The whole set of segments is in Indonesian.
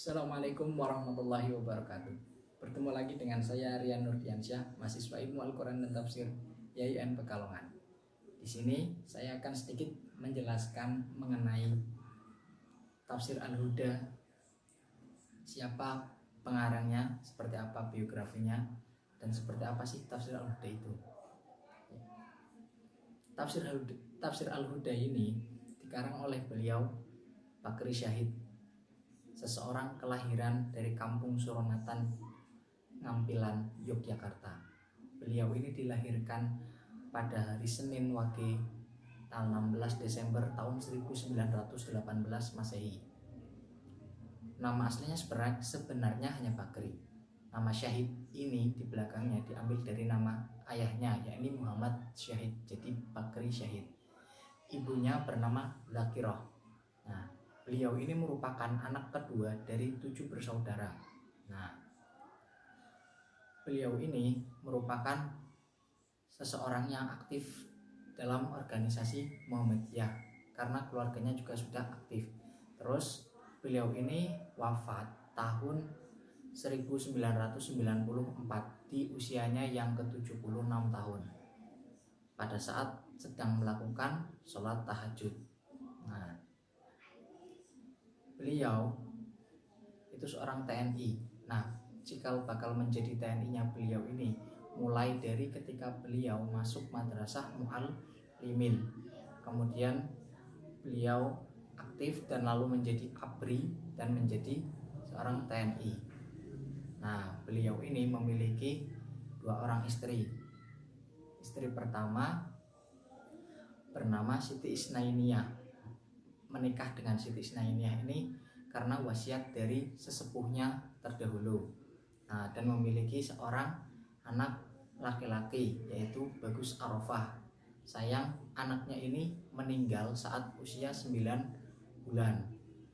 Assalamualaikum warahmatullahi wabarakatuh. Bertemu lagi dengan saya Rian Nurdiansyah, mahasiswa Ilmu Al-Quran dan Tafsir YIN Pekalongan. Di sini saya akan sedikit menjelaskan mengenai Tafsir Al-Huda, siapa pengarangnya, seperti apa biografinya, dan seperti apa sih Tafsir Al-Huda itu. Tafsir Al-Huda ini dikarang oleh beliau Bakri Syahid, seseorang kelahiran dari kampung Suronatan, Ngampilan, Yogyakarta. Beliau ini dilahirkan pada hari Senin Wage tanggal 16 Desember tahun 1918 Masehi. Nama aslinya sebenarnya hanya Bakri. Nama Syahid ini di belakangnya diambil dari nama ayahnya, yakni Muhammad Syahid, jadi Bakri Syahid. Ibunya bernama Zakiroh. Nah, beliau ini merupakan anak kedua dari 7 bersaudara. Nah, beliau ini merupakan seseorang yang aktif dalam organisasi Muhammadiyah karena keluarganya juga sudah aktif. Terus beliau ini wafat tahun 1994 di usianya yang ke-76 tahun pada saat sedang melakukan sholat tahajud. Nah, beliau itu seorang TNI. Nah, cikal bakal menjadi TNI-nya beliau ini mulai dari ketika beliau masuk madrasah Mu'allimin. Kemudian beliau aktif dan lalu menjadi ABRI dan menjadi seorang TNI. Nah, beliau ini memiliki 2 orang istri. Istri pertama bernama Siti Isnainiyah. Menikah dengan Siti Isnainiyah ini karena wasiat dari sesepuhnya terdahulu. Nah, dan memiliki seorang anak laki-laki yaitu Bagus Arafah. Sayang, anaknya ini meninggal saat usia 9 bulan.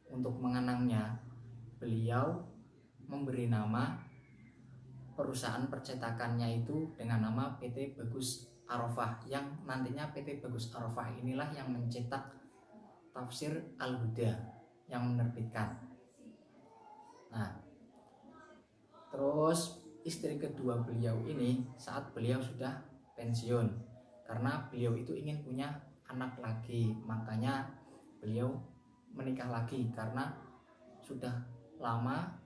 Untuk mengenangnya, beliau memberi nama perusahaan percetakannya itu dengan nama PT Bagus Arafah, yang nantinya PT Bagus Arafah inilah yang mencetak Tafsir Al-Huda, yang menerbitkan. Nah, terus istri kedua beliau ini saat beliau sudah pensiun, karena beliau itu ingin punya anak lagi, makanya beliau menikah lagi karena sudah lama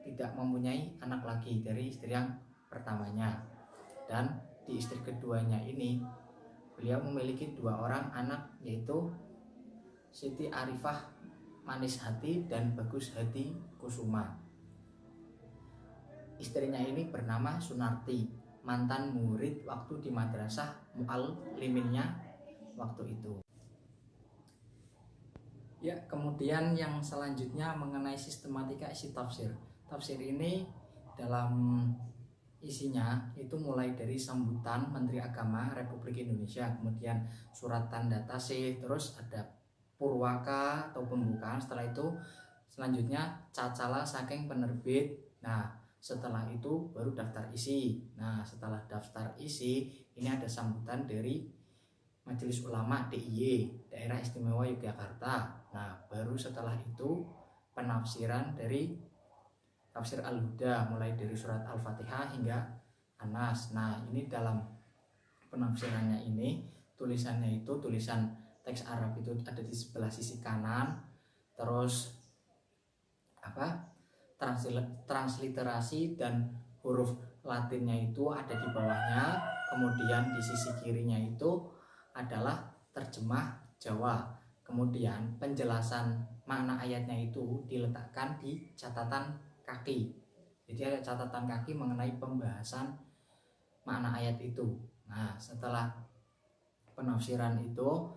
tidak mempunyai anak lagi dari istri yang pertamanya. Dan di istri keduanya ini beliau memiliki 2 orang anak, yaitu Siti Arifah Manis Hati dan Bagus Hati Kusuma. Istrinya ini bernama Sunarti, mantan murid waktu di madrasah Mu'alliminnya waktu itu. Ya, kemudian yang selanjutnya mengenai sistematika isi tafsir. Tafsir ini dalam isinya itu mulai dari sambutan Menteri Agama Republik Indonesia, kemudian surat tanda tasih, terus ada purwaka atau pembukaan, setelah itu selanjutnya cacala saking penerbit. Nah, setelah itu baru daftar isi. Nah, setelah daftar isi ini ada sambutan dari Majelis Ulama DIY Daerah Istimewa Yogyakarta. Nah, baru setelah itu penafsiran dari Tafsir Al-Huda mulai dari surat Al-Fatihah hingga An-Nas. Nah, ini dalam penafsirannya ini tulisannya itu tulisan teks Arab itu ada di sebelah sisi kanan. Terus transliterasi dan huruf Latinnya itu ada di bawahnya. Kemudian di sisi kirinya itu adalah terjemah Jawa. Kemudian penjelasan makna ayatnya itu diletakkan di catatan kaki. Jadi ada catatan kaki mengenai pembahasan makna ayat itu. Nah, setelah penafsiran itu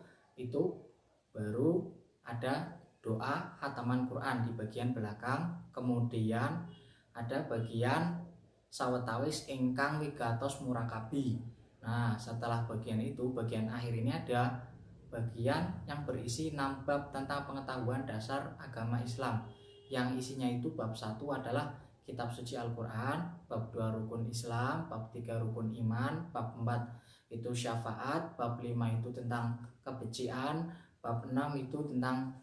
baru ada doa khataman Quran di bagian belakang. Kemudian ada bagian sawetawis ingkang wigatos murakabi. Nah, setelah bagian itu, bagian akhir ini ada bagian yang berisi 6 bab tentang pengetahuan dasar agama Islam. Yang isinya itu bab 1 adalah kitab suci Al-Quran, bab 2 rukun Islam, bab 3 rukun iman, bab 4 itu syafaat, bab 5 itu tentang kebencian, bab 6 itu tentang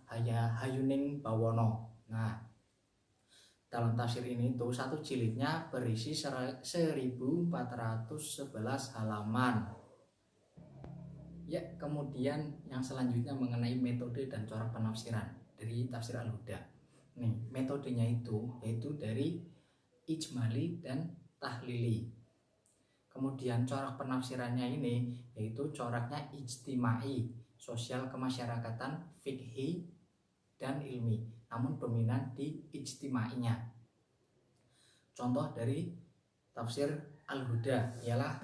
hayuning bawono. Nah, dalam tafsir ini tuh satu jilidnya berisi 1411 halaman. Ya, kemudian yang selanjutnya mengenai metode dan corak penafsiran dari tafsir Al-Huda. Nih, metodenya itu yaitu dari ijmali dan tahlili. Kemudian corak penafsirannya ini yaitu coraknya ijtimai, sosial kemasyarakatan, fikhi dan ilmi, namun dominan di ijtimainya. Contoh dari tafsir Al-Huda ialah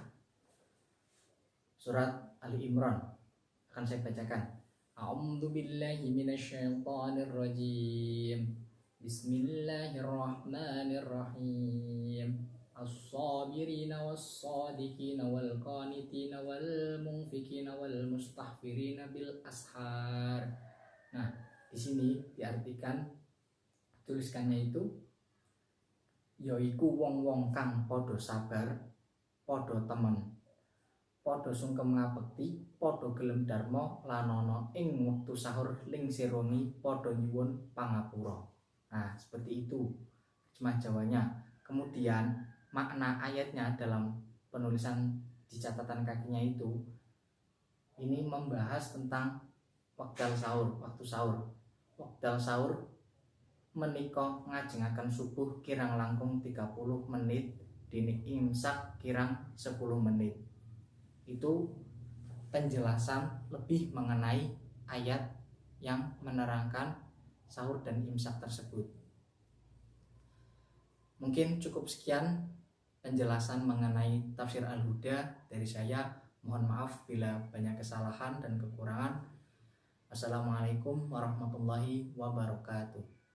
surat Ali Imran. Akan saya bacakan. A'udzu billahi minasyaitonir rajim. Bismillahirrahmanirrahim. As-sabirina was-sadiqina wal-qanitina wal-munfikina wal-mustahfirina bil ashar. Nah, di sini diartikan tuliskannya itu yaiku wong-wong kang padha sabar, padha temen, padha sungkem ngabekti, padha gelem dharma lan ana ing wektu sahur ling sironi padha nyuwun pangapura. Nah, seperti itu terjemah Jawanya. Kemudian makna ayatnya dalam penulisan di catatan kakinya itu ini membahas tentang wekdal sahur, waktu sahur. Wekdal sahur menika ngajengaken subuh kirang langkung 30 menit, dene imsak kirang 10 menit. Itu penjelasan lebih mengenai ayat yang menerangkan sahur dan imsak tersebut. Mungkin cukup sekian penjelasan mengenai tafsir Al-Huda dari saya. Mohon maaf bila banyak kesalahan dan kekurangan. Assalamualaikum warahmatullahi wabarakatuh.